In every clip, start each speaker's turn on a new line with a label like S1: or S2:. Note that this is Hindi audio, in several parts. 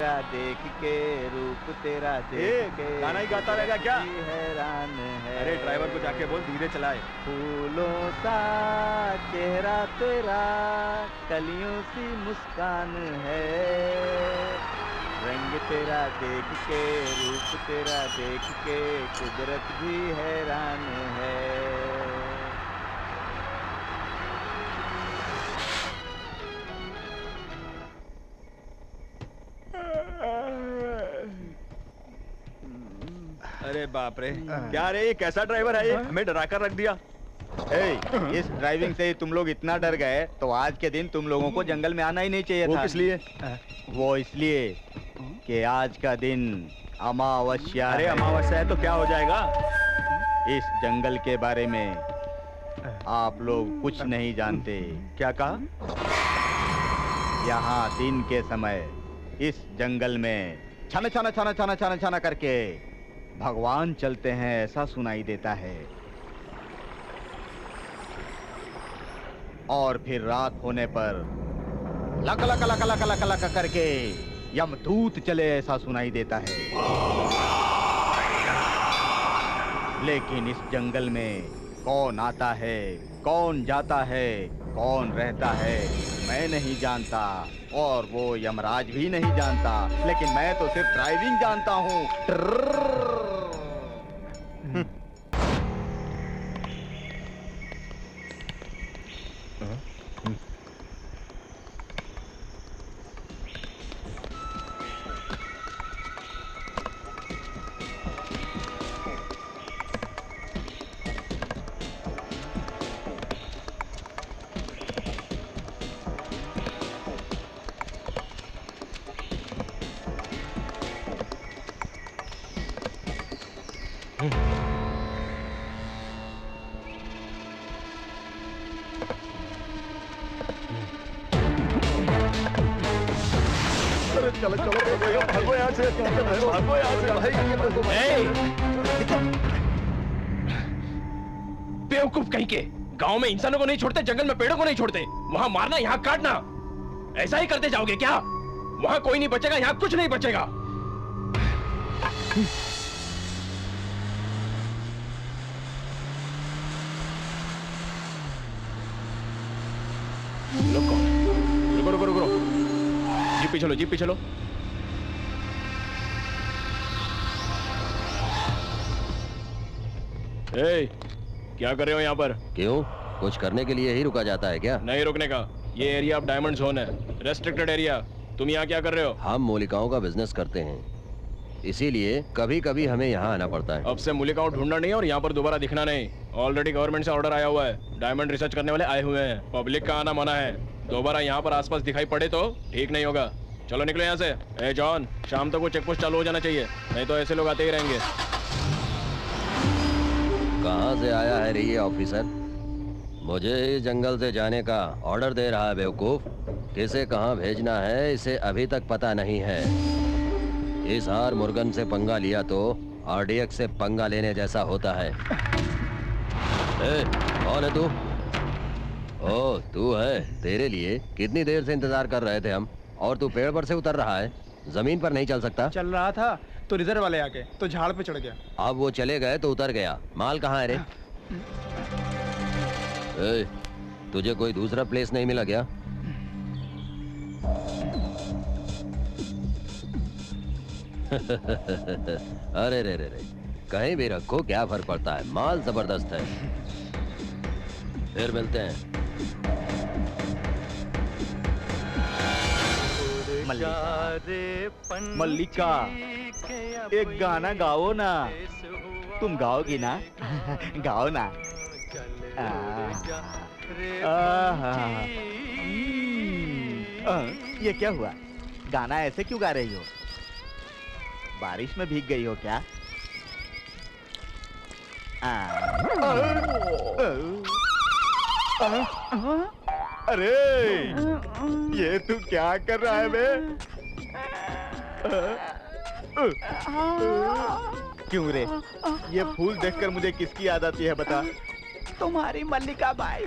S1: तेरा देख के, रूप तेरा देख के
S2: गाना ही गाता रहेगा क्या?
S1: हैरान है।
S2: अरे ड्राइवर को जाके बोल धीरे चलाए।
S1: फूलों सा चेहरा तेरा, कलियों सी मुस्कान है, रंग तेरा देख के, रूप तेरा देख के कुदरत भी हैरान है।
S2: अरे बाप रे, क्या रे, ये कैसा ड्राइवर है ये? हमें डरा कर रख दिया।
S1: इस ड्राइविंग से तुम लोग इतना डर गए तो आज के दिन तुम लोगों को जंगल में आना ही नहीं चाहिए था।
S2: वो किस लिए?
S1: वो इसलिए कि आज का दिन अमावस्या।
S2: अरे अमावस्या है तो क्या हो जाएगा?
S1: इस जंगल के बारे में आप लोग कुछ नहीं जानते।
S2: क्या कहा?
S1: यहाँ दिन के समय इस जंगल में छाना छाना छाना छाना छाना छाना करके भगवान चलते हैं, ऐसा सुनाई देता है। और फिर रात होने पर luck luck luck luck luck luck करके यमदूत चले, ऐसा सुनाई देता है। लेकिन इस जंगल में कौन आता है, कौन जाता है, कौन रहता है, मैं नहीं जानता और वो यमराज भी नहीं जानता। लेकिन मैं तो सिर्फ ड्राइविंग जानता हूँ।
S2: चलो चलो भागो यहाँ से, भागो यहाँ से भाई।
S3: बेवकूफ कहीं के, गांव में इंसानों को नहीं छोड़ते, जंगल में पेड़ों को नहीं छोड़ते। वहां मारना, यहाँ काटना, ऐसा ही करते जाओगे क्या? वहां कोई नहीं बचेगा, यहाँ कुछ नहीं बचेगा। रुको रुको रुको, जीप पे चलो, जीप पे चलो। ए, क्या कर रहे हो यहाँ पर?
S4: क्यों, कुछ करने के लिए ही रुका जाता है क्या?
S3: नहीं रुकने का, ये एरिया अब डायमंड जोन है, रेस्ट्रिक्टेड एरिया। तुम यहाँ क्या कर रहे हो?
S4: हम मूलिकाओं का बिजनेस करते हैं, इसीलिए कभी कभी हमें यहाँ आना पड़ता है।
S3: अब से मूलिकाओं ढूंढना नहीं और यहाँ पर दोबारा दिखना नहीं। ऑलरेडी गवर्नमेंट से ऑर्डर आया हुआ है, डायमंड रिसर्च करने वाले आए हुए हैं, पब्लिक का आना मना है। दोबारा यहाँ पर आसपास दिखाई पड़े तो ठीक नहीं होगा। चलो निकलो यहाँ से। ए जॉन, शाम तक वो चेक पोस्ट चालू हो जाना चाहिए, नहीं तो ऐसे लोग आते ही रहेंगे।
S4: कहाँ से आया है रे ये ऑफिसर? मुझे इस जंगल से जाने का ऑर्डर दे रहा है बेवकूफ। किसे कहाँ भेजना है इसे अभी तक पता नहीं है। इस हार मुर्गन से पंगा लिया तो आरडीएक्स से पंगा लेने जैसा होता है। ए, कौन है तू? ओ, तू है। तेरे लिए कितनी देर से इंतजार कर रहे थे हम, और तू पेड़ पर से उतर रहा है, जमीन पर नहीं चल सकता?
S5: चल रहा था तो रिजर्व वाले आके तो झाड़ पे चढ़ गया।
S4: अब वो चले गए तो उतर गया। माल कहाँ है रे? ए, तुझे कोई दूसरा प्लेस नहीं मिला क्या? अरे रे रे रे, कहीं भी रखो क्या फर्क पड़ता है, माल जबरदस्त है। फिर मिलते हैं।
S1: मल्लिका, एक गाना गाओ ना। तुम गाओगी ना? गाओ ना। ये क्या हुआ? गाना ऐसे क्यों गा रही हो? बारिश में भीग गई हो क्या? अरे ये तू क्या कर रहा है बे? क्यों रे? ये फूल देखकर मुझे किसकी याद आती है बता?
S5: तुम्हारी मल्लिका बाई।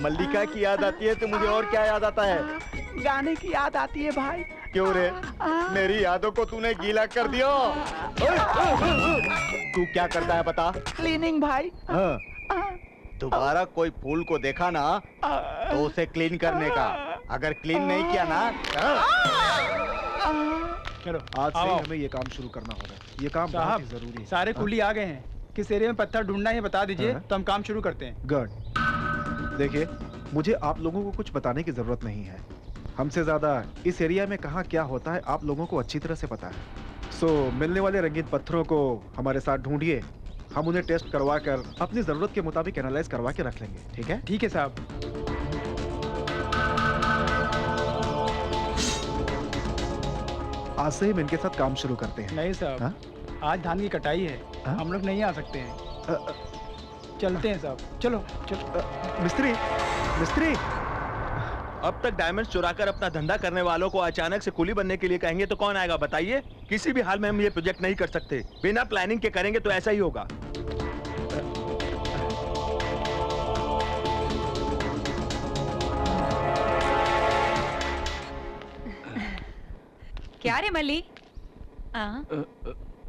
S1: मल्लिका की याद आती है तो मुझे और क्या याद आता है?
S5: गाने की याद आती है भाई।
S1: क्यों रे? मेरी यादों को तूने गीला कर दिया। तू क्या करता है बता?
S5: क्लीनिंग भाई।
S1: हाँ। दोबारा कोई फूल को देखा ना तो उसे क्लीन करने का, अगर क्लीन नहीं किया ना
S2: चलो आज से ही हमें ये काम शुरू करना होगा। ये काम बहुत ही जरूरी है।
S5: सारे कुली आ गए हैं। किस एरिया में पत्थर ढूंढना है बता दीजिए तो हम काम शुरू करते हैं।
S2: गुड। देखिए, मुझे आप लोगों को कुछ बताने की जरूरत नहीं है। हमसे ज्यादा इस एरिया में कहाँ क्या होता है आप लोगों को अच्छी तरह से पता है। मिलने वाले रंगीन पत्थरों को हमारे साथ ढूंढिए, हम उन्हें टेस्ट करवा कर अपनी जरूरत के मुताबिक एनालाइज करवा के रख लेंगे। ठीक है?
S5: ठीक है साहब।
S2: आज से हम इनके साथ काम शुरू करते हैं।
S5: नहीं साहब,
S2: हाँ?
S5: आज धान की कटाई है।
S2: हाँ?
S5: हम लोग नहीं आ सकते हैं। चलते हैं साहब। चलो चलो।
S2: मिस्त्री, मिस्त्री।
S6: अब तक डायमंड चुराकर अपना धंधा करने वालों को अचानक से कुली बनने के लिए कहेंगे तो कौन आएगा बताइए? किसी भी हाल में हम ये प्रोजेक्ट नहीं कर सकते। बिना प्लानिंग के करेंगे तो ऐसा ही होगा।
S7: क्या रे मल्ली?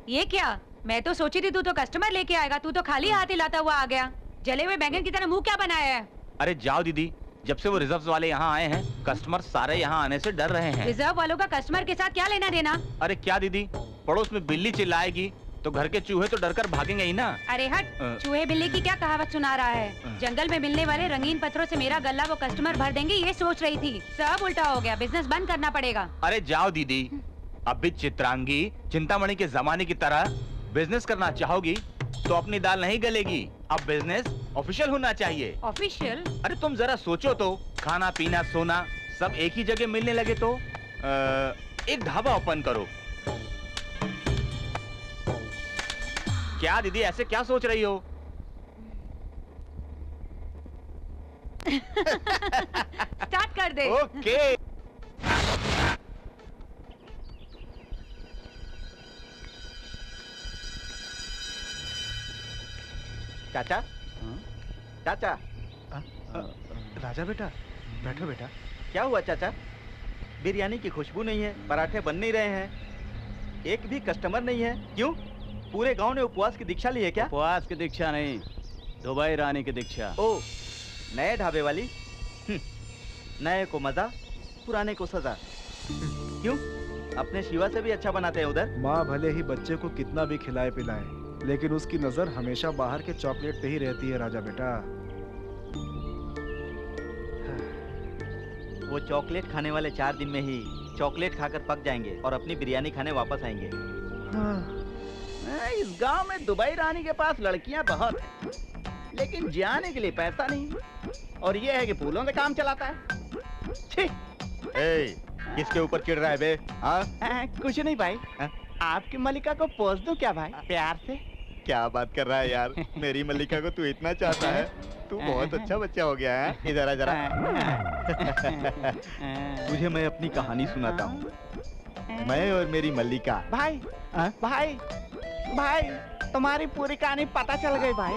S7: ये क्या? मैं तो सोची थी तू तो कस्टमर लेके आएगा, तू तो खाली हाथ ही लाता हुआ आ गया। जले हुए बैंगन की तरह मुंह क्या बनाया है?
S1: अरे जाओ दीदी, जब से वो रिजर्व वाले यहाँ आए हैं कस्टमर सारे यहाँ आने से डर रहे हैं।
S7: रिजर्व वालों का कस्टमर के साथ क्या लेना देना?
S1: अरे क्या दीदी, पड़ोस में बिल्ली चिल्लाएगी तो घर के चूहे तो डरकर भागेंगे ही ना।
S7: अरे हट, चूहे बिल्ली की क्या कहावत सुना रहा है? जंगल में मिलने वाले रंगीन पत्थरों से मेरा गल्ला वो कस्टमर भर देंगे ये सोच रही थी। सब उल्टा हो गया, बिजनेस बंद करना पड़ेगा।
S1: अरे जाओ दीदी, अब भी चित्रांगी चिंतामणि के जमाने की तरह बिजनेस करना चाहोगी तो अपनी दाल नहीं गलेगी। अब बिजनेस ऑफिशियल होना चाहिए।
S7: ऑफिशियल?
S1: अरे तुम जरा सोचो तो, खाना पीना सोना सब एक ही जगह मिलने लगे तो एक ढाबा ओपन करो। क्या दीदी ऐसे क्या सोच रही हो?
S7: स्टार्ट कर दे।
S1: ओके। चाचा, चाचा।
S2: राजा बेटा, बैठो बेटा।
S1: क्या हुआ चाचा? बिरयानी की खुशबू नहीं है, पराठे बन नहीं रहे हैं, एक भी कस्टमर नहीं है। क्यों? पूरे गांव ने उपवास की दीक्षा ली है क्या?
S8: उपवास की दीक्षा नहीं, दुबई रानी की दीक्षा।
S1: ओ, नए ढाबे वाली। नए को मजा, पुराने को सजा। क्यों? अपने शिवा से भी अच्छा बनाते हैं उधर।
S2: माँ भले ही बच्चे को कितना भी खिलाए पिलाए, लेकिन उसकी नजर हमेशा बाहर के चॉकलेट पे ही रहती है राजा बेटा।
S1: वो चॉकलेट खाने वाले 4 दिन में ही चॉकलेट खाकर पक जाएंगे और अपनी बिरयानी खाने वापस आएंगे।
S8: इस गांव में दुबई रानी के पास लड़कियां बहुत हैं, लेकिन जाने के लिए पैसा नहीं, और ये है कि फूलों से काम चलाता है। छी!
S1: ए, किसके ऊपर चिढ़ रहा है बे? हाँ?
S8: कुछ नहीं भाई। आपकी मलिका को पोस दूं क्या भाई, प्यार से?
S1: क्या बात कर रहा है यार? मेरी मल्लिका को तू इतना चाहता है? तू बहुत अच्छा बच्चा हो गया है। इधर आ जरा। तुझे मैं अपनी कहानी सुनाता हूँ। मैं और मेरी मल्लिका।
S8: भाई, भाई, भाई, तुम्हारी पूरी कहानी पता चल गई भाई।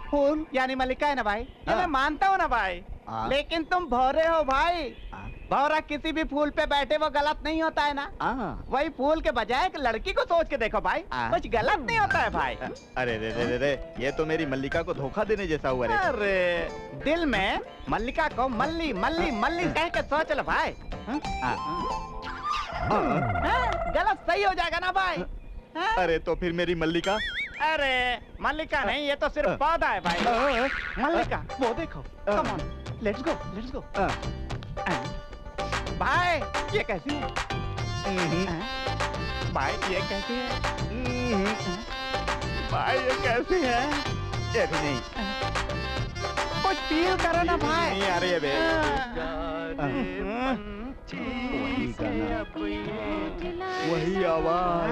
S8: फूल यानी मल्लिका है ना भाई? ये मैं मानता हूँ ना भाई, लेकिन तुम भौरे हो भाई। भौरा किसी भी फूल पे बैठे वो गलत नहीं होता है ना? वही फूल के बजाय एक लड़की को सोच के देखो भाई, कुछ गलत नहीं होता है भाई।
S1: अरे रे रे रे रे, ये तो मेरी मल्लिका को धोखा देने जैसा हुआ रे।
S8: अरे दिल में मल्लिका को मल्ली मल्ली मल्ली कह के सोच लो भाई। गलत सही हो जाएगा ना भाई?
S1: अरे तो फिर मेरी मल्लिका?
S8: अरे मल्लिका नहीं, ये तो सिर्फ पौधा है भाई। मल्लिका वो देखो। Come on, let's go, let's go. भाई ये कैसी है? भाई ये कैसी है? भाई ये कैसी है?
S1: ये भी नहीं।
S8: कुछ फील करो ना भाई।
S1: नहीं आ रही है बे।
S8: वही गाना,
S1: वही आवाज।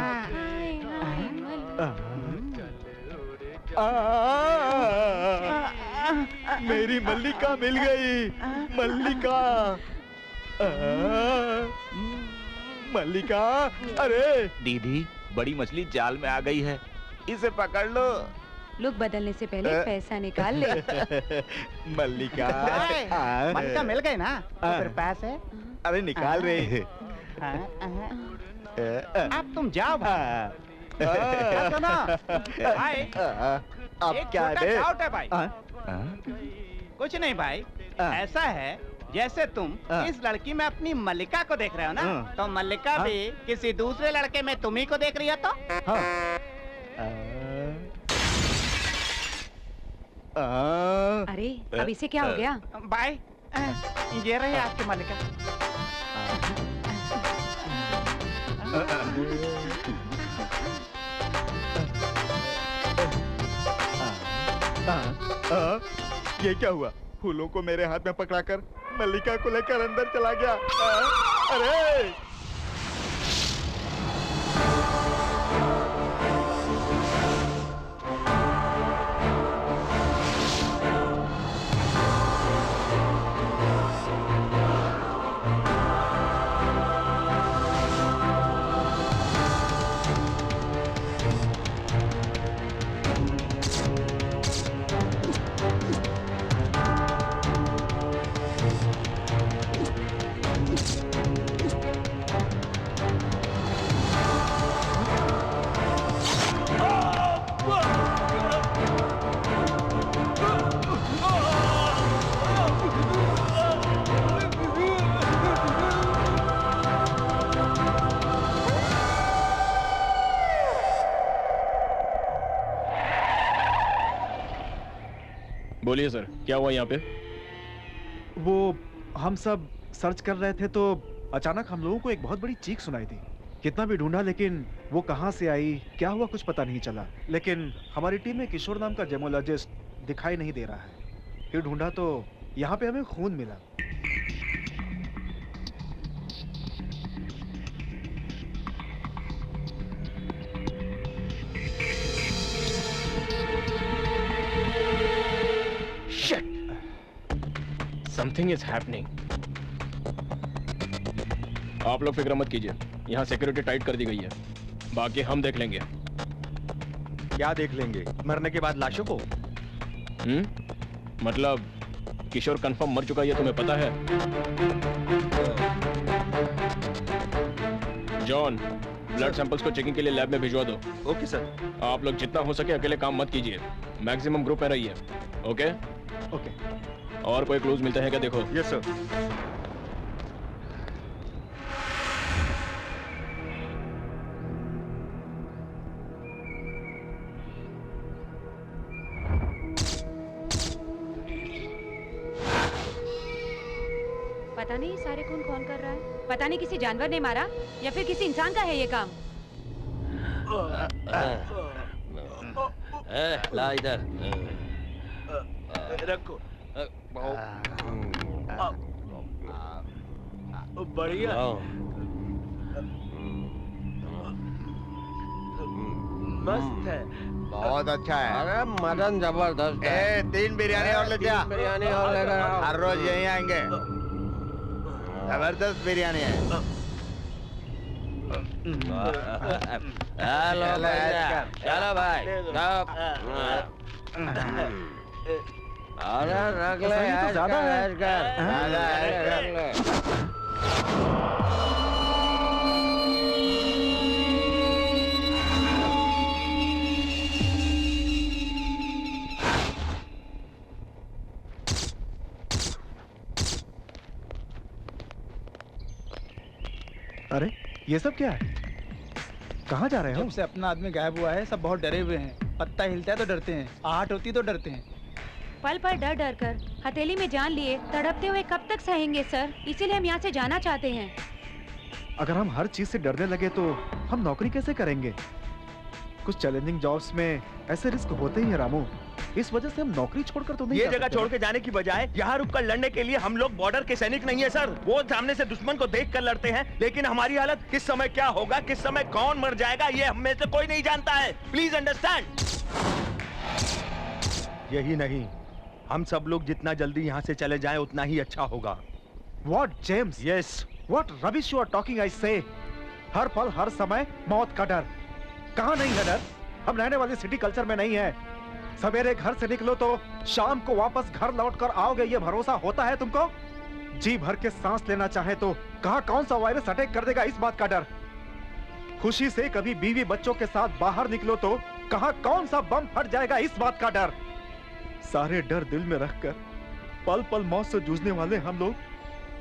S1: मेरी मल्लिका मिल गई। मल्लिका, मल्लिका। अरे दीदी, बड़ी मछली जाल में आ गई है, इसे पकड़ लो।
S7: लुक बदलने से पहले पैसा निकाल ले।
S1: मल्लिका।
S8: मल्लिका मिल गई ना? तो फिर पैसे?
S1: अरे निकाल रहे।
S8: अब तुम जाओ भाई। सुनो भाई,
S1: अब
S8: एक
S1: क्या
S8: छोटा
S1: दे?
S8: डाउट है भाई। कुछ नहीं भाई, ऐसा है जैसे तुम इस लड़की में अपनी मल्लिका को देख रहे हो ना, तो मल्लिका भी किसी दूसरे लड़के में तुम्ही को देख रही है तो?
S7: अरे अब इसे क्या हो गया?
S8: भाई ये रही आपकी मल्लिका।
S1: ये क्या हुआ? फूलों को मेरे हाथ में पकड़ाकर मल्लिका को लेकर अंदर चला गया। अरे
S3: बोलिए सर, क्या हुआ यहाँ पे?
S2: वो हम सब सर्च कर रहे थे तो अचानक हम लोगों को एक बहुत बड़ी चीख सुनाई दी। कितना भी ढूंढा लेकिन वो कहाँ से आई, क्या हुआ कुछ पता नहीं चला। लेकिन हमारी टीम में किशोर नाम का जेमोलॉजिस्ट दिखाई नहीं दे रहा है। फिर ढूंढा तो यहाँ पे हमें खून मिला।
S3: Something is happening. आप लोग फिक्र मत कीजिए, यहाँ सिक्योरिटी टाइट कर दी गई है, बाकी हम देख लेंगे।
S6: क्या देख लेंगे? मरने के बाद लाशों को?
S3: मतलब किशोर कंफर्म मर चुका है, ये तुम्हें पता है? जॉन, ब्लड सैंपल्स को चेकिंग के लिए लैब में भिजवा दो।
S6: Okay sir.
S3: आप लोग जितना हो सके अकेले काम मत कीजिए, मैक्सिमम ग्रुप में रहिए। ओके?
S2: ओके।
S3: और कोई क्लूज मिलता है क्या देखो।
S6: Yes sir.
S7: पता नहीं सारे खून कौन कर रहा है। पता नहीं किसी जानवर ने मारा या फिर किसी इंसान का है ये काम।
S4: ला इधर।
S6: रखो। बढ़िया। मस्त है।
S1: बहुत अच्छा है।
S4: अरे मटन जबरदस्त है।
S1: 3 बिरयानी और ले जा।
S4: बिरयानी और लेकर आओ।
S1: हर रोज यहीं आएंगे। जबरदस्त बिरयानी है।
S4: हेलो भैया, चलो भाई। अरे रख ले,
S2: ये तो ज्यादा है।
S4: रख ले।
S2: अरे ये सब क्या है? कहाँ जा रहे हो?
S5: जब से अपना आदमी गायब हुआ है सब बहुत डरे हुए हैं। पत्ता हिलता है तो डरते हैं, आहट होती तो डरते हैं।
S7: पल पल डर डर कर हथेली में जान लिए तड़पते हुए कब तक सहेंगे सर? इसीलिए हम यहाँ से जाना चाहते हैं।
S2: अगर हम हर चीज से डरने लगे तो हम नौकरी कैसे करेंगे? कुछ चैलेंजिंग जॉब्स में ऐसे रिस्क होते ही हैं रामू। इस वजह से हम नौकरी छोड़कर तो नहीं
S6: ये
S2: जा
S6: जगह
S2: सकते।
S6: छोड़ के जाने की बजाय यहाँ रुककर लड़ने के लिए हम लोग बॉर्डर के सैनिक नहीं है सर। वो सामने से दुश्मन को देख कर लड़ते हैं, लेकिन हमारी हालत किस समय क्या होगा, किस समय कौन मर जाएगा, ये हम में से कोई नहीं जानता है। Please understand. यही नहीं, हम सब लोग जितना जल्दी यहाँ से चले जाएं उतना ही अच्छा होगा।
S2: What, James?
S6: Yes.
S2: What rubbish you are talking, I say? हर पल हर समय मौत का डर। कहाँ नहीं है डर? हम रहने वाले सिटी कल्चर में नहीं है। सवेरे घर से निकलो तो शाम को वापस घर लौटकर आओगे, ये भरोसा होता है तुमको? जी भर के सांस लेना चाहे तो कहां कौन सा वायरस अटैक कर देगा, इस बात का डर। खुशी से कभी बीवी बच्चों के साथ बाहर निकलो तो कहां कौन सा बम फट जाएगा, इस बात का डर। सारे डर दिल में रखकर पल पल मौत से जूझने वाले हम लोग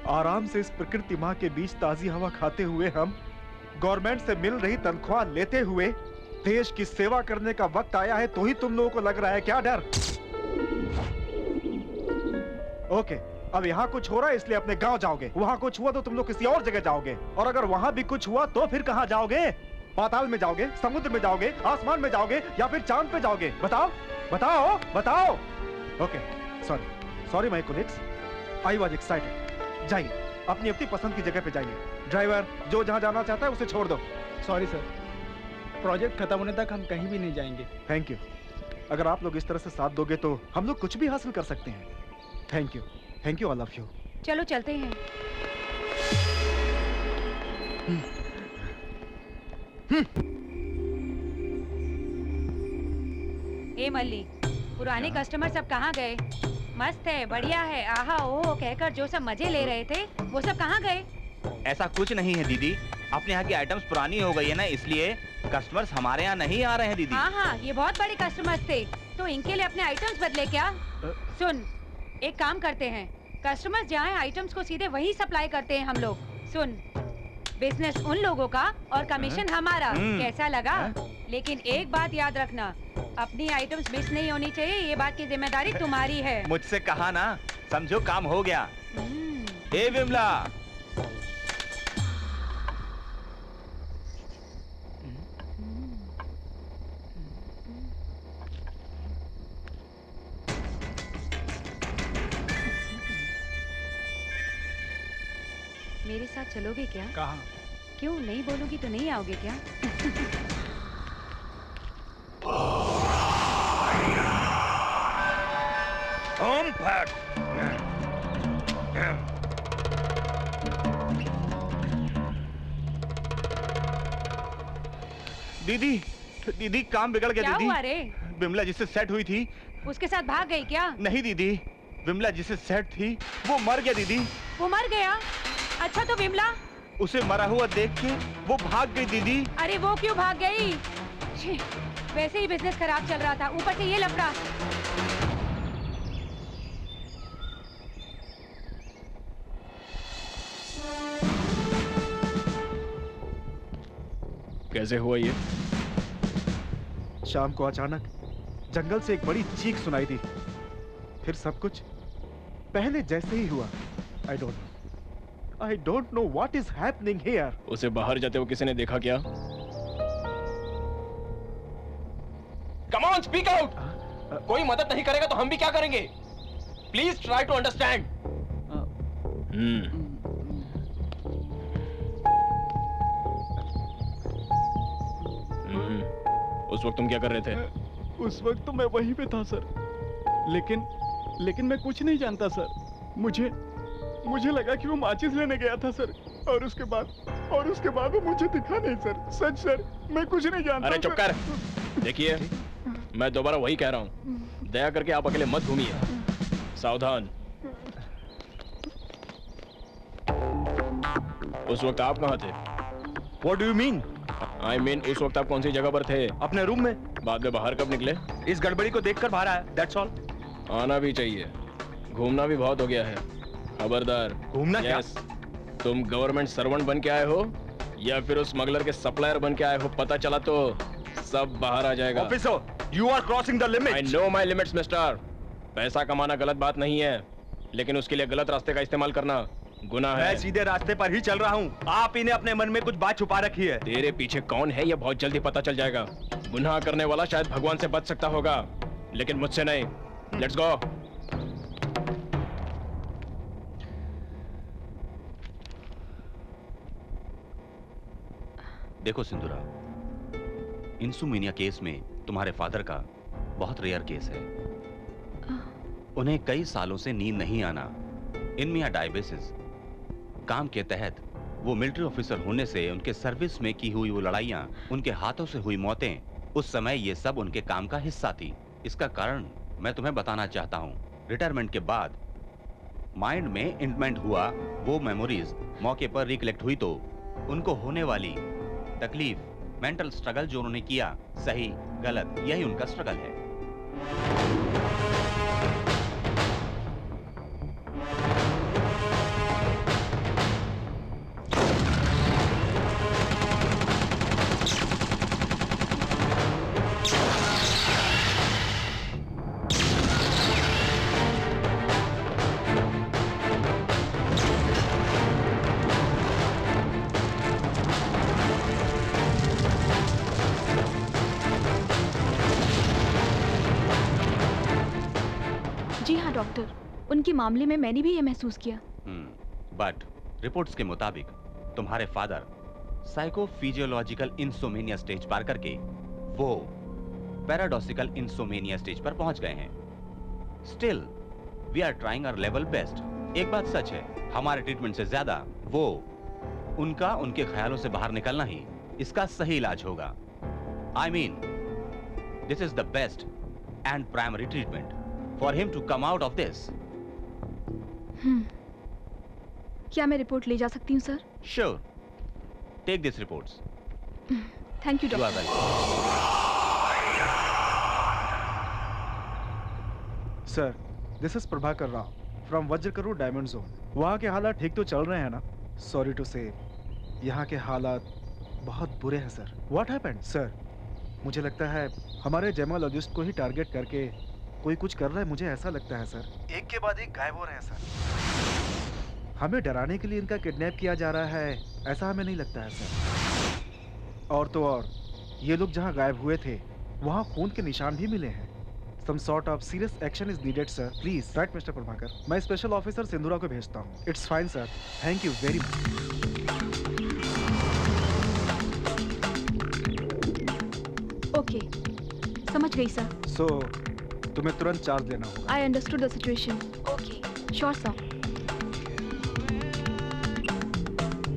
S2: आराम से इस प्रकृति माँ के बीच ताजी हवा खाते हुए, हम गवर्नमेंट से मिल रही तनख्वाह लेते हुए देश की सेवा करने का वक्त आया है, तो ही तुम लोगों को लग रहा है क्या डर? ओके, अब यहाँ कुछ हो रहा है इसलिए अपने गांव जाओगे, वहाँ कुछ हुआ तो तुम लोग किसी और जगह जाओगे, और अगर वहाँ भी कुछ हुआ तो फिर कहाँ जाओगे? पाताल में जाओगे, समुद्र में जाओगे, आसमान में जाओगे या फिर चांद पे जाओगे? बताओ बताओ बताओ। Okay, sorry my colleagues, I was excited. जाइए अपनी अपनी पसंद की जगह पे जाइए। ड्राइवर जो जहाँ जाना चाहता है उसे छोड़ दो।
S5: सॉरी सर, प्रोजेक्ट खत्म होने तक हम कहीं भी नहीं जाएंगे।
S2: Thank you. अगर आप लोग इस तरह से साथ दोगे तो हम लोग कुछ भी हासिल कर सकते हैं। Thank you all of you.
S7: चलो चलते हैं। ए मल्ली, पुराने कस्टमर सब कहाँ गए? मस्त है, बढ़िया है, आहा ओहो कहकर जो सब मजे ले रहे थे वो सब कहाँ गए?
S6: ऐसा कुछ नहीं है दीदी, अपने यहाँ की आइटम्स पुरानी हो गई है ना, इसलिए कस्टमर्स हमारे यहाँ नहीं आ रहे हैं दीदी।
S7: हाँ, ये बहुत बड़े कस्टमर्स थे, तो इनके लिए अपने आइटम्स बदले क्या? सुन, एक काम करते हैं, कस्टमर्स जहाँ आइटम्स को सीधे वही सप्लाई करते हैं हम लोग। सुन, बिजनेस उन लोगों का और कमीशन हमारा, कैसा लगा? लेकिन एक बात याद रखना, अपनी आइटम्स मिस नहीं होनी चाहिए, ये बात की जिम्मेदारी तुम्हारी है।
S6: मुझसे कहा ना, समझो काम हो गया। ए विमला,
S7: मेरे साथ चलोगे क्या?
S5: कहाँ?
S7: क्यों नहीं बोलूंगी तो नहीं आओगे क्या?
S6: ओम फट। दीदी काम बिगड़ गया।
S7: क्या
S6: दीदी
S7: हुआ रे?
S6: विमला जिससे सेट हुई थी
S7: उसके साथ भाग गई क्या?
S6: नहीं दीदी, विमला जिससे सेट थी वो मर गया दीदी।
S7: वो मर गया? अच्छा, तो विमला?
S6: उसे मरा हुआ देख के वो भाग गई दीदी।
S7: अरे वो क्यों भाग गई? छी, वैसे ही बिजनेस खराब चल रहा था, ऊपर से ये लफड़ा।
S3: कैसे हुआ ये?
S2: शाम को अचानक जंगल से एक बड़ी चीख सुनाई दी, फिर सब कुछ पहले जैसे ही हुआ। I don't know what is happening here.
S3: उसे बाहर जाते हुए किसी ने देखा क्या? Come on, speak out! कोई मदद नहीं करेगा तो हम भी क्या करेंगे? Please try to understand. उस वक्त तुम क्या कर रहे थे?
S5: उस वक्त तो मैं वहीं पे था सर, लेकिन मैं कुछ नहीं जानता सर। मुझे लगा कि वो माचिस लेने गया था सर, और उसके बाद वो मुझे दिखा नहीं सर। सच सर, मैं कुछ नहीं जानता।
S3: अरे चुप कर। देखिए, मैं दोबारा वही कह रहा हूँ, दया करके आप अकेले मत घूमिए, सावधान। उस वक्त आप कहाँ थे?
S6: What do you mean?
S3: I mean, उस वक्त आप कौन सी जगह पर थे?
S6: अपने रूम में।
S3: बाद में बाहर कब निकले?
S6: इस गड़बड़ी को देखकर बाहर आया, that's all।
S3: आना भी चाहिए, घूमना भी बहुत हो गया है। खबरदार।
S6: घूमना क्या?
S3: तुम गवर्नमेंट सर्वेंट बन के आए हो या फिर उस स्मगलर के सप्लायर बन के आए हो, पता चला तो सब बाहर आ जाएगा।
S6: Officer, you are crossing the limits।
S3: I know my limits, mister. पैसा कमाना गलत बात नहीं है, लेकिन उसके लिए गलत रास्ते का इस्तेमाल करना गुनाह है।
S6: मैं सीधे रास्ते पर ही चल रहा हूँ, आप इन्हें अपने मन में कुछ बात छुपा रखी है।
S3: तेरे पीछे कौन है ये बहुत जल्दी पता चल जाएगा। गुनाह करने वाला शायद भगवान से बच सकता होगा, लेकिन मुझसे नहीं। Let's go.
S9: देखो सिंधुरा, इंसुमिनिया केस में तुम्हारे फादर का बहुत रेयर केस है। उन्हें कई सालों से नींद नहीं आना, इनमें डायबिटीज। काम के तहत वो मिलिट्री ऑफिसर होने से उनके सर्विस में की हुई वो लड़ाइयाँ, उनके हाथों से हुई मौतें, उस समय ये सब उनके काम का हिस्सा थी। इसका कारण मैं तुम्हें बताना चाहता हूँ। रिटायरमेंट के बाद माइंड में इम्प्रिंट हुआ वो मेमोरीज मौके पर रिकलेक्ट हुई तो उनको होने वाली तकलीफ, मेंटल स्ट्रगल जो उन्होंने किया, सही गलत, यही उनका स्ट्रगल है।
S10: जी हाँ डॉक्टर, उनके मामले में मैंने भी ये महसूस किया।
S9: बट रिपोर्ट्स के मुताबिक तुम्हारे फादर साइकोफिजियोलॉजिकल इंसोमेनिया स्टेज पार करके वो पैराडॉक्सिकल इंसोमेनिया स्टेज पर पहुंच गए हैं। Still we are trying our level best. एक बात सच है, हमारे ट्रीटमेंट से ज्यादा वो उनका उनके ख्यालों से बाहर निकलना ही इसका सही इलाज होगा। I mean this is the best and primary treatment for him to come out of this.
S10: क्या मैं रिपोर्ट ले जा सकती हूँ sir?
S9: Sure. Take these reports.
S10: Thank you
S9: You are
S10: doctor.
S9: welcome.
S2: Sir, this is Prabhakar Rao from Vajrakarur diamond zone. वहाँ के हालात ठीक तो चल रहे हैं ना? सॉरी टू से, यहाँ के हालात बहुत बुरे हैं सर। What happened? सर, मुझे लगता है हमारे जेमोलॉजिस्ट को ही टारगेट करके कोई कुछ कर रहा है। मुझे ऐसा लगता है सर, एक के बाद एक गायब हो रहे हैं सर। हमें डराने के लिए इनका किडनैप किया जा रहा है, ऐसा हमें नहीं लगता है सर। और तो और ये लोग जहाँ गायब हुए थे वहाँ खून के निशान भी मिले हैं। Some sort of serious action is needed, sir. Please, right, Mr. Prabhakar. मैं स्पेशल ऑफिसर सिंधुरा को भेजता हूँ। It's fine, sir. Thank you very much.
S10: Okay, समझ गई सर।
S2: So, तुम्हें तुरंत चार्ज लेना होगा।
S10: I understood the situation. Okay, sure sir.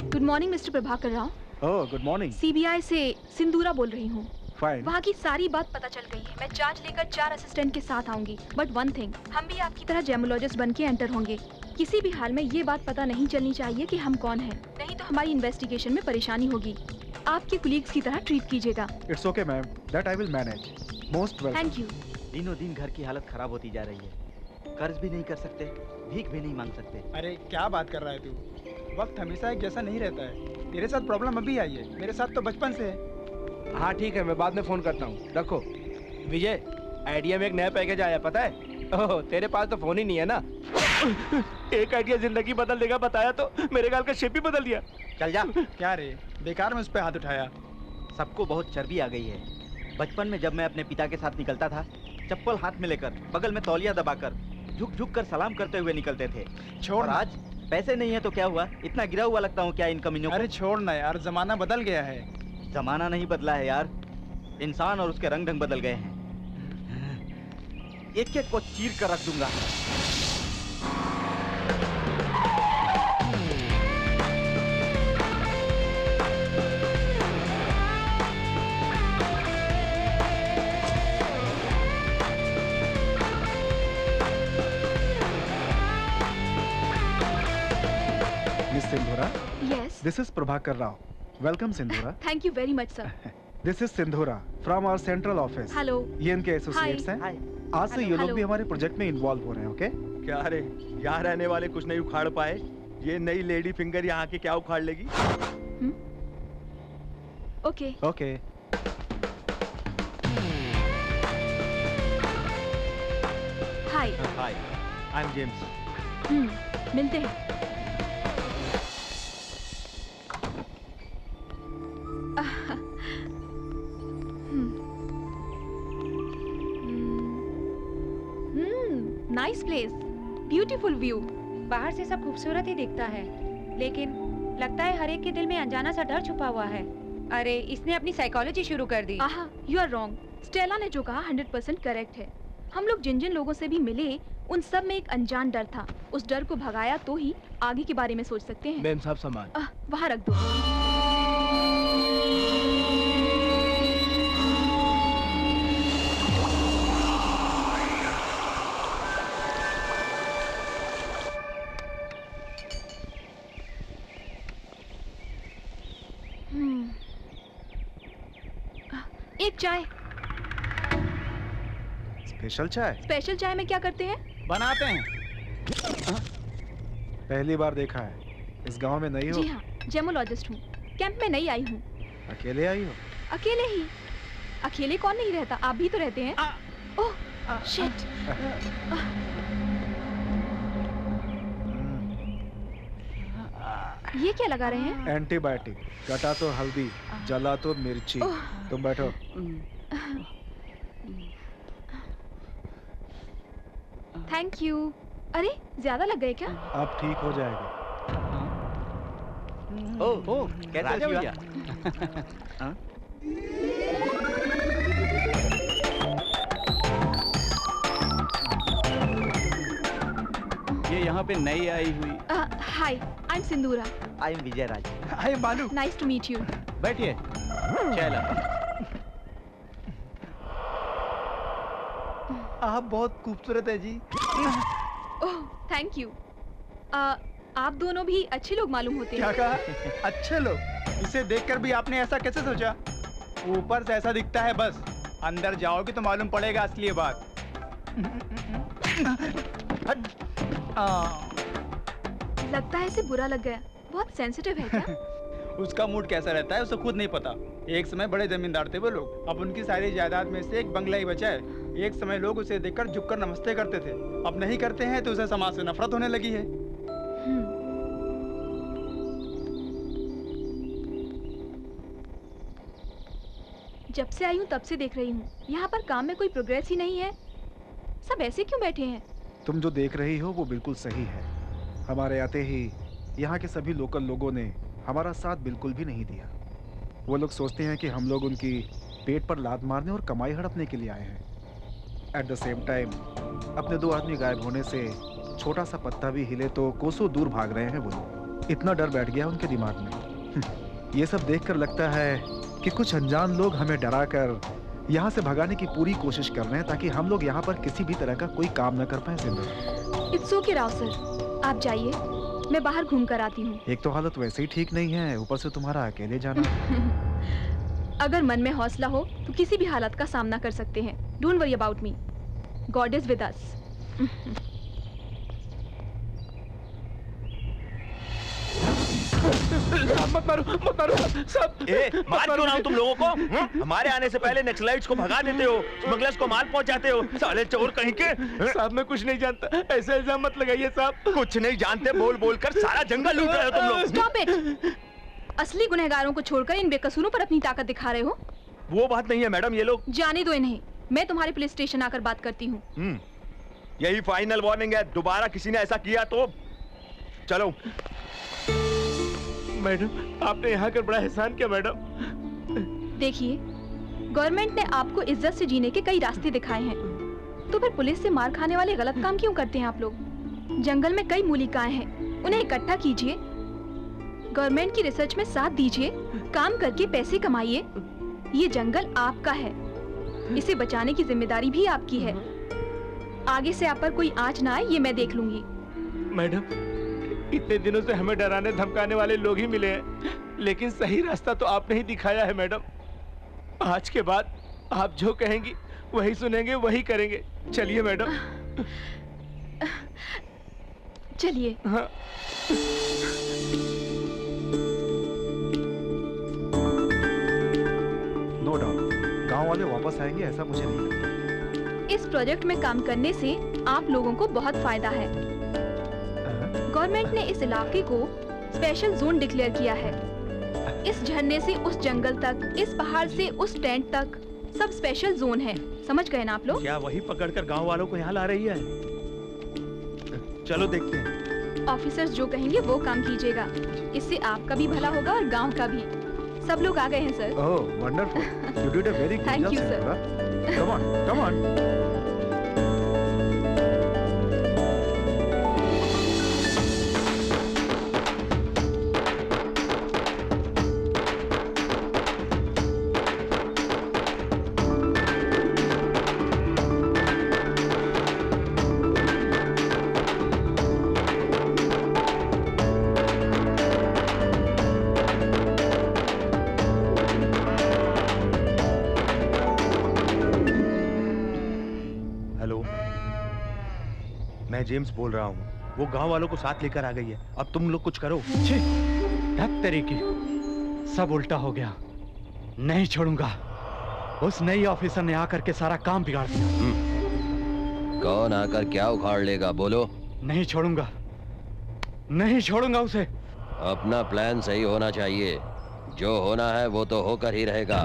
S10: Good morning mister Prabhakar Rao.
S2: Oh, good morning.
S10: CBI से सिंदूरा बोल रही हूँ।
S2: फाइन।
S10: वहाँ की सारी बात पता चल गई है। मैं चार्ज लेकर 4 असिस्टेंट के साथ आऊंगी। बट वन थिंग, हम भी आपकी तरह जेमोलॉजिस्ट बन के एंटर होंगे। किसी भी हाल में ये बात पता नहीं चलनी चाहिए कि हम कौन हैं, नहीं तो हमारी इन्वेस्टिगेशन में परेशानी होगी। आपके कुलीग्स की तरह ट्रीट कीजिएगा।
S2: It's okay ma'am, that I will manage. Most welcome.
S10: Thank you.
S1: दिनों दिन घर की हालत खराब होती जा रही है। कर्ज भी नहीं कर सकते, भीख भी नहीं मांग सकते।
S5: अरे क्या बात कर रहा है तू? वक्त हमेशा एक जैसा नहीं रहता है। तेरे साथ प्रॉब्लम अभी आई है, मेरे साथ तो बचपन से है।
S11: हाँ ठीक है, मैं बाद में फोन करता हूँ। रखो। विजय, आइडिया में एक नया पैकेज आया, पता है? ओह, तेरे पास तो फोन ही नहीं है ना। एक आइडिया जिंदगी बदल देगा बताया तो मेरे गाल का शेप ही बदल दिया।
S1: चल जा।
S5: क्या रे, बेकार में उस पे हाथ उठाया।
S1: सबको बहुत चर्बी आ गई है। बचपन में जब मैं अपने पिता के साथ निकलता था, चप्पल हाथ में लेकर, बगल में तौलिया दबाकर, झुक झुक कर सलाम करते हुए निकलते थे।
S5: छोड़।
S1: और आज पैसे नहीं है तो क्या हुआ? इतना गिरा हुआ लगता हूँ क्या इन कमीनों को?
S5: अरे छोड़ ना यार, जमाना बदल गया है।
S1: जमाना नहीं बदला है यार, इंसान और उसके रंग ढंग बदल गए हैं। एक एक को चीर कर रख दूंगा।
S2: Miss Sindhura,
S10: yes.
S2: This is Prabhakar Rao. Welcome Sindhura.
S10: Thank you very much sir.
S2: This is Sindhura from our central office.
S10: Hello.
S2: ये इनके एसोसिएट्स हैं।
S1: हाय।
S2: आज से ये लोग
S10: हेलो।
S2: भी हमारे प्रोजेक्ट में इन्वॉल्व हो रहे हैं। ओके?
S6: क्या रे, यहाँ रहने वाले कुछ नहीं उखाड़ पाए, ये नई लेडी फिंगर यहाँ के क्या उखाड़ लेगी?
S10: Okay.
S2: Okay.
S10: Hi.
S1: Hi, I M James.
S10: मिलते हैं। Nice place, beautiful view.
S7: बाहर से सब खूबसूरत ही दिखता है, लेकिन लगता है हर एक के दिल में अनजाना सा डर छुपा हुआ है। अरे इसने अपनी साइकोलॉजी शुरू कर दी।
S10: आहा, यू आर रॉन्ग। स्टेला ने जो कहा 100% करेक्ट है। हम लोग जिन जिन लोगों से भी मिले, उन सब में एक अनजान डर था। उस डर को भगाया तो ही आगे के बारे में सोच सकते हैं।
S11: मैम साहब सामान।
S10: वहाँ रख दो। एक चाय।
S2: स्पेशल चाय?
S10: स्पेशल चाय में क्या करते हैं?
S8: बनाते हैं।
S2: पहली बार देखा है। इस गांव में नई हो?
S10: जी हाँ, जेमोलॉजिस्ट हूँ। कैंप में नई आई हूँ।
S2: अकेले आई हो?
S10: अकेले ही। अकेले कौन नहीं रहता, आप भी तो रहते हैं। Oh shit. ये क्या लगा रहे हैं?
S2: एंटीबायोटिक। कटा तो हल्दी, जला तो मिर्ची। तुम बैठो।
S10: Thank you. अरे ज्यादा लग गए क्या?
S2: अब ठीक हो जाएगा।
S8: ओह कैसे हो भैया?
S5: ये यहाँ पे नई आई हुई।
S10: हाय, I am Sindhura.
S8: I am Vijay Raj.
S5: I am Balu.
S10: Nice to meet you.
S8: बैठिए। चलो। आप बहुत खूबसूरत है जी।
S10: Oh thank you. आप दोनों भी अच्छे लोग मालूम होते हैं।
S5: क्या कहा? अच्छे लोग? इसे देखकर भी आपने ऐसा कैसे सोचा? ऊपर से ऐसा दिखता है बस, अंदर जाओगे तो मालूम पड़ेगा असली बात।
S10: लगता है इसे बुरा लग गया। बहुत सेंसिटिव है क्या?
S5: उसका मूड कैसा रहता है उसे खुद नहीं पता। एक समय बड़े जमींदार थे वो लोग, अब उनकी सारी जायदाद में से एक बंगला ही बचा है। एक समय लोग उसे देखकर झुककर नमस्ते करते थे, अब नहीं करते हैं तो उसे समाज से नफरत होने लगी है।
S10: जब से आई हूँ तब से देख रही हूँ, यहाँ पर काम में कोई प्रोग्रेस ही नहीं है। सब ऐसे क्यों बैठे हैं?
S2: तुम जो देख रही हो वो बिल्कुल सही है। हमारे आते ही यहाँ के सभी लोकल लोगों ने हमारा साथ बिल्कुल भी नहीं दिया। वो लोग सोचते हैं कि हम लोग उनकी पेट पर लात मारने और कमाई हड़पने के लिए आए हैं। एट द सेम टाइम अपने 2 आदमी गायब होने से छोटा सा पत्ता भी हिले तो कोसों दूर भाग रहे हैं वो लोग। इतना डर बैठ गया उनके दिमाग में। ये सब देखकर लगता है कि कुछ अनजान लोग हमें डरा कर यहाँ से भगाने की पूरी कोशिश कर रहे हैं ताकि हम लोग यहाँ पर किसी भी तरह का कोई काम न कर पाए। Sindhu,
S10: it's okay Rao sir, आप जाइए, मैं बाहर घूम कर आती हूँ।
S2: एक तो हालत वैसे ही ठीक नहीं है, ऊपर से तुम्हारा अकेले जाना।
S10: अगर मन में हौसला हो तो किसी भी हालत का सामना कर सकते हैं। Don't worry about me, God is with us.
S11: मत मारो सब।
S6: मार क्यों रहा हूं तुम लोगों को? हमारे आने से पहले नक्सलाइट्स को भगा देते हो, स्मगलर्स को माल पहुंचाते हो, साले चोर कहीं के।
S11: साहब मैं कुछ नहीं जानता, ऐसा इल्जाम मत लगाइए साहब।
S6: कुछ नहीं जानते बोल बोल कर सारा जंगल लूट रहे हो तुम लोग।
S10: Stop it. असली गुनहगारों को छोड़कर इन बेकसूरों पर अपनी ताकत दिखा रहे हो।
S6: वो बात नहीं है मैडम, ये लोग।
S10: जाने दो इन्हें, मैं तुम्हारे पुलिस स्टेशन आकर बात करती हूँ।
S6: यही फाइनल वार्निंग है, दोबारा किसी ने ऐसा किया तो चलो।
S11: मैडम आपने यहाँ कर बड़ा एहसान किया मैडम।
S10: देखिए, गवर्नमेंट ने आपको इज्जत से जीने के कई रास्ते दिखाए हैं, तो फिर पुलिस से मार खाने वाले गलत काम क्यों करते हैं आप लोग? जंगल में कई मूलिकाएं हैं, उन्हें इकट्ठा कीजिए, गवर्नमेंट की रिसर्च में साथ दीजिए, काम करके पैसे कमाइए। ये जंगल आपका है, इसे बचाने की जिम्मेदारी भी आपकी है। आगे से आप पर कोई आंच ना आए, ये मैं देख लूंगी।
S11: मैडम इतने दिनों से हमें डराने धमकाने वाले लोग ही मिले हैं, लेकिन सही रास्ता तो आपने ही दिखाया है मैडम। आज के बाद आप जो कहेंगी वही सुनेंगे, वही करेंगे। चलिए मैडम।
S10: चलिए।
S11: हाँ।
S2: नो डाउट गांव वाले वापस आएंगे, ऐसा मुझे नहीं लगता।
S10: इस प्रोजेक्ट में काम करने से आप लोगों को बहुत फायदा है। गवर्नमेंट ने इस इलाके को स्पेशल जोन डिक्लेयर किया है। इस झरने से उस जंगल तक, इस पहाड़ से उस टेंट तक, सब स्पेशल जोन है। समझ गए ना आप लोग?
S6: क्या वही पकड़कर गांव वालों को यहाँ ला रही है? चलो देखते हैं।
S10: ऑफिसर्स जो कहेंगे वो काम कीजिएगा, इससे आपका भी भला होगा और गांव का भी। सब लोग आ गए हैं sir.
S2: Oh wonderful, you did a very good job.
S10: Thank you sir.
S2: Come on, come on.
S11: मैं जेम्स बोल रहा हूँ। वो गांव वालों को साथ लेकर आ गई है। अब तुम लोग कुछ करो।
S5: छी, धत तरीके, सब उल्टा हो गया। नहीं छोड़ूंगा। उस नई ऑफिसर ने आकर के सारा काम बिगाड़ दिया।
S4: कौन आकर क्या उखाड़ लेगा, बोलो।
S5: नहीं छोड़ूंगा, नहीं छोड़ूंगा उसे।
S4: अपना प्लान सही होना चाहिए। जो होना है वो तो होकर ही रहेगा।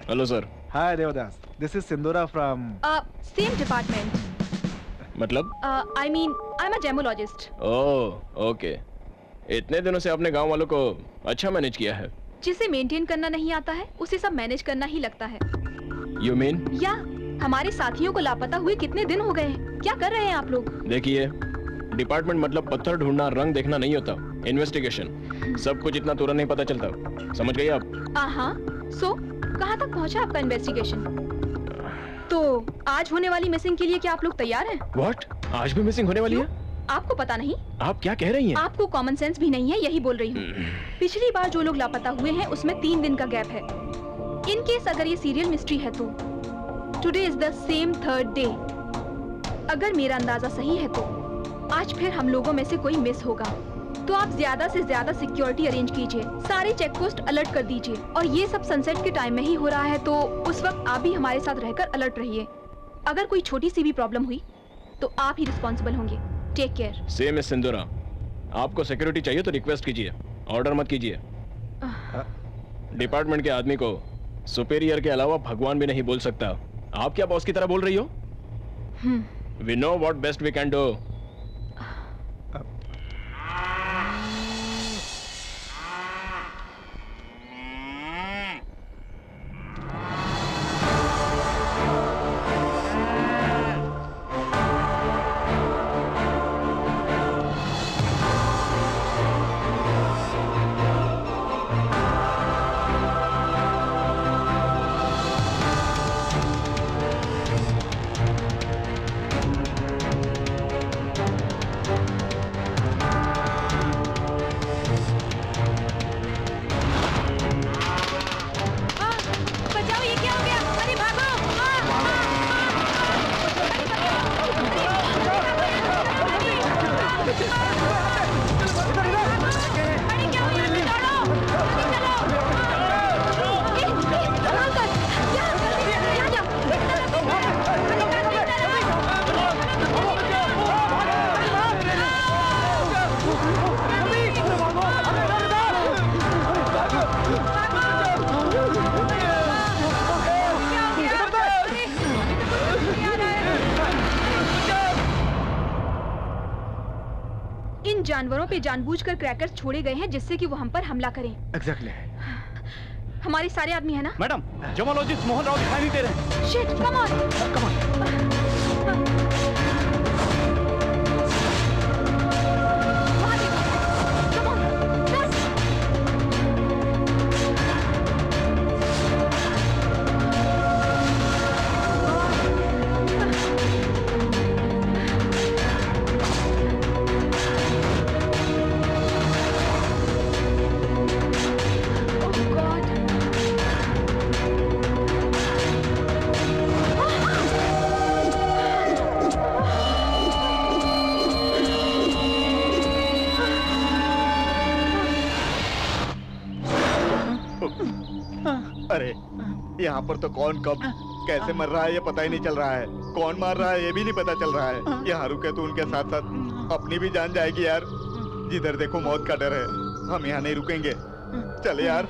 S3: Hello sir.
S2: Hi Devdas, this is Sindhura from
S10: same department.
S3: मतलब?
S10: I mean I am a gemologist.
S3: Oh okay. इतने दिनों से आपने गांव वालों को अच्छा मैनेज किया है।
S10: जिसे मेंटेन करना नहीं आता है उसे सब मैनेज करना ही लगता है।
S3: You mean?
S10: या हमारे साथियों को लापता हुए कितने दिन हो गए हैं? क्या कर रहे हैं आप लोग?
S3: देखिए, डिपार्टमेंट मतलब पत्थर ढूंढना, रंग देखना नहीं होता। इन्वेस्टिगेशन। सब कुछ इतना तुरंत नहीं पता चलता। समझ गई आप?
S10: हाँ। सो कहाँ तक पहुँचा आपका इन्वेस्टिगेशन? तो आज होने वाली मिसिंग के लिए क्या आप लोग तैयार हैं?
S3: व्हाट? आज भी मिसिंग होने वाली है?
S10: आपको पता नहीं?
S3: आप क्या कह रही हैं?
S10: आपको कॉमन सेंस भी नहीं है, यही बोल रही हूँ। पिछली बार जो लोग लापता हुए हैं उसमें 3 दिन का गैप है। इन केस अगर ये सीरियल मिस्ट्री है तो today is the same 3rd day. अगर मेरा अंदाजा सही है तो आज फिर हम लोगों में से कोई मिस होगा। तो आप ज्यादा से ज्यादा सिक्योरिटी अरेंज कीजिए, सारे चेक पोस्ट अलर्ट कर दीजिए। और ये सब सनसेट के टाइम में ही हो रहा है तो उस वक्त आप भी हमारे साथ रहकर अलर्ट रहिए। अगर कोई छोटी सी भी प्रॉब्लम हुई तो आप ही रिस्पॉन्सिबल होंगे। Take care.
S3: Same is Sindhura. आपको सिक्योरिटी चाहिए तो रिक्वेस्ट कीजिए, ऑर्डर मत कीजिए। डिपार्टमेंट के आदमी को सुपीरियर के अलावा भगवान भी नहीं बोल सकता। आप क्या बॉस की तरह बोल रही हो? We know what best we can do.
S10: जानवरों पे जानबूझकर क्रैकर्स छोड़े गए हैं जिससे कि वो हम पर हमला करें।
S2: एग्जैक्टली।
S10: हमारे सारे आदमी है ना?
S5: मैडम, जेमोलॉजिस्ट मोहन राव दिखाई नहीं दे रहे।
S10: Shit, come on.
S2: Come on.
S1: अरे यहाँ पर तो कौन कब कैसे मर रहा है ये पता ही नहीं चल रहा है। कौन मार रहा है ये भी नहीं पता चल रहा है। यहाँ रुके तो उनके साथ साथ अपनी भी जान जाएगी यार। जिधर देखो मौत का डर है। हम यहाँ नहीं रुकेंगे, चले यार।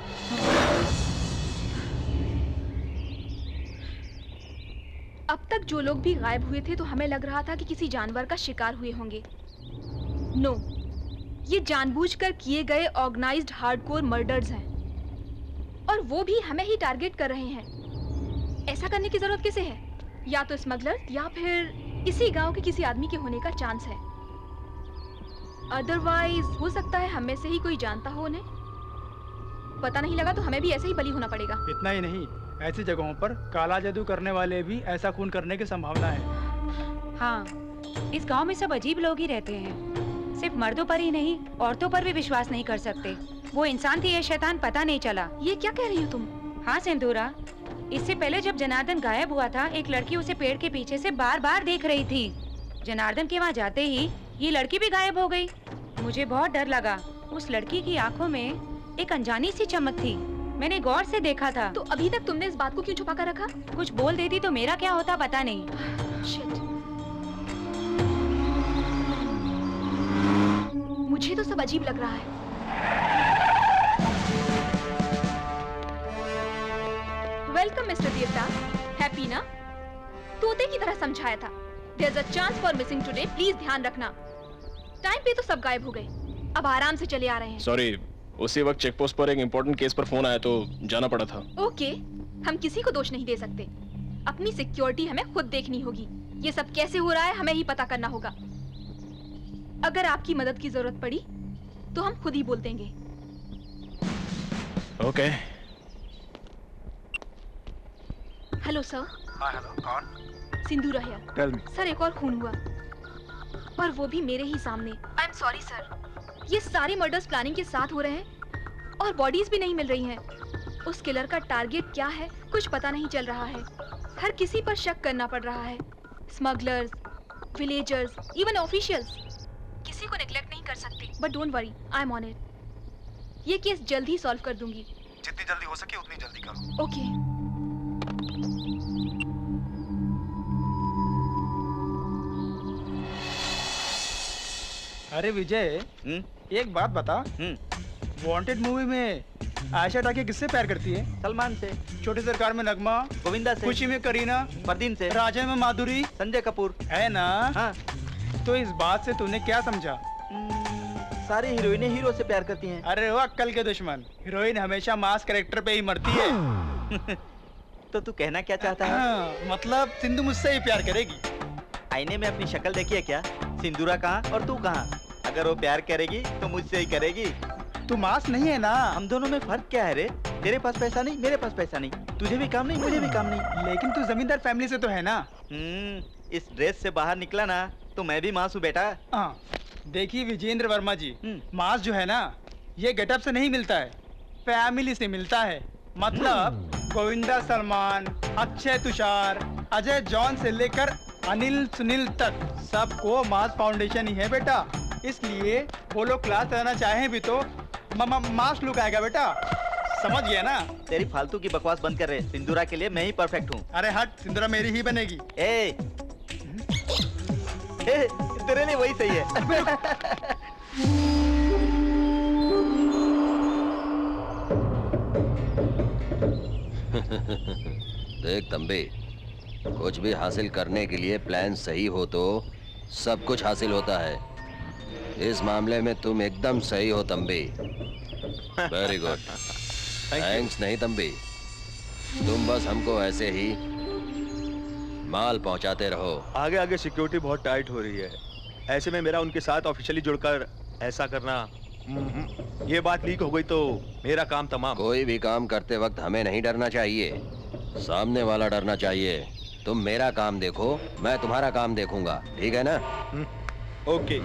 S10: अब तक जो लोग भी गायब हुए थे तो हमें लग रहा था कि किसी जानवर का शिकार हुए होंगे। नो, ये जानबूझकर किए गए ऑर्गेनाइज्ड हार्डकोर मर्डर्स हैं और वो भी हमें ही टारगेट कर रहे हैं। ऐसा करने की जरूरत किसे है? या तो स्मगलर या फिर इसी गांव के किसी आदमी के होने का चांस है। अदरवाइज हो सकता है हम में से ही कोई जानता हो उन्हें। पता नहीं लगा तो हमें भी ऐसे ही बली होना पड़ेगा।
S11: इतना ही नहीं, ऐसी जगहों पर काला जादू करने वाले भी ऐसा खून करने की संभावना है।
S7: हाँ, इस गांव में सब अजीब लोग ही रहते हैं। सिर्फ मर्दों पर ही नहीं, औरतों पर भी विश्वास नहीं कर सकते। वो इंसान थी या शैतान पता नहीं चला।
S10: ये क्या कह रही हो तुम?
S7: हाँ सिंदूरा, इससे पहले जब जनार्दन गायब हुआ था, एक लड़की उसे पेड़ के पीछे से बार बार देख रही थी। जनार्दन के वहाँ जाते ही ये लड़की भी गायब हो गई। मुझे बहुत डर लगा। उस लड़की की आंखों में एक अनजानी सी चमक थी। मैंने गौर से देखा था।
S10: तो अभी तक तुमने इस बात को क्यों छुपा कर रखा?
S7: कुछ बोल देती तो मेरा क्या होता पता नहीं।
S10: Shit. मुझे तो सब अजीब लग रहा है। वेलकम मिस्टर देवता। हैप्पी ना? तोते की तरह समझाया था। There's a chance for missing today. Please ध्यान रखना। टाइम पे तो सब गायब हो गए। अब आराम से चले आ रहे हैं।
S3: सॉरी, उसी वक्त चेक पोस्ट पर एक इम्पोर्टेंट केस पर फोन आया तो जाना पड़ा था।
S10: ओके, हम किसी को दोष नहीं दे सकते। अपनी सिक्योरिटी हमें खुद देखनी होगी। ये सब कैसे हो रहा है हमें ही पता करना होगा। अगर आपकी मदद की जरूरत पड़ी तो हम खुद ही बोल देंगे।
S3: ओके।
S10: Hello sir.
S2: हाँ हेलो, कौन?
S10: सिंदूरा हियर।
S2: Tell me.
S10: सर एक और खून हुआ और वो भी मेरे ही सामने। I am sorry sir. ये सारे मर्डर्स प्लानिंग के साथ हो रहे हैं और बॉडीज भी नहीं मिल रही हैं। उस किलर का टारगेट क्या है कुछ पता नहीं चल रहा है। हर किसी पर शक करना पड़ रहा है। Smugglers, villagers, even officials. किसी को नेग्लेक्ट नहीं कर सकते। But don't worry, I am on it. ये केस जल्द ही सॉल्व कर दूंगी।
S2: जितनी जल्दी हो सके उतनी जल्दी करो।
S10: ओके।
S11: अरे विजय, एक बात बता। वांटेड मूवी में आयशा टाके किससे प्यार करती है?
S8: सलमान से।
S11: छोटी सरकार में नगमा,
S8: गोविंदा से।
S11: खुशी में करीना,
S8: परदीन से।
S11: राजा में माधुरी,
S8: संजय कपूर।
S11: है ना?
S8: हाँ।
S11: तो इस बात से तूने क्या समझा?
S8: सारी हीरोइनें हीरो से प्यार करती हैं।
S11: अरे वो अक्कल के दुश्मन। हीरोइन हमेशा मास कैरेक्टर पे ही मरती है।
S8: तो तू कहना क्या चाहता है?
S11: हाँ, मतलब सिंधु मुझसे ही प्यार करेगी।
S8: आईने में अपनी शक्ल देखी है क्या? सिंदूरा कहाँ और तू कहाँ? अगर वो प्यार करेगी तो मुझसे ही करेगी।
S11: तू मास नहीं है ना?
S8: हम दोनों में फर्क क्या है रे? तेरे पास पैसा नहीं, मेरे पास पैसा नहीं। तुझे भी काम नहीं, मुझे भी काम नहीं।
S11: लेकिन तू जमींदार फैमिली से तो है ना?
S8: इस ड्रेस से बाहर निकला ना तो मैं भी मास हूँ बेटा।
S11: हाँ, देखिए विजेंद्र वर्मा जी, मास जो है ना ये गेटअप से नहीं मिलता है, फैमिली से मिलता है। मतलब गोविंदा सलमान, अक्षय तुषार, अजय जॉन से लेकर अनिल सुनील तक सबको मास फाउंडेशन ही है बेटा। इसलिए वो लोग क्लास रहना चाहें भी तो मास लुक आएगा बेटा। समझ गया ना?
S8: तेरी फालतू की बकवास बंद कर रहे। सिंदूरा के लिए मैं ही परफेक्ट हूँ।
S11: अरे हट, सिंदूरा मेरी ही बनेगी।
S8: तेरे लिए वही सही है।
S4: देख तंबी, कुछ भी हासिल करने के लिए प्लान सही हो तो सब कुछ हासिल होता है। इस मामले में तुम एकदम सही हो तंबी। Very good. थैंक्स नहीं तंबी, तुम बस हमको ऐसे ही माल पहुंचाते रहो।
S6: आगे आगे सिक्योरिटी बहुत टाइट हो रही है। ऐसे में मेरा उनके साथ ऑफिशियली जुड़कर ऐसा करना, ये बात लीक हो गई तो मेरा काम तमाम।
S4: कोई भी काम करते वक्त हमें नहीं डरना चाहिए, सामने वाला डरना चाहिए। तुम मेरा काम देखो, मैं तुम्हारा काम देखूंगा, ठीक है ना?
S6: ओके।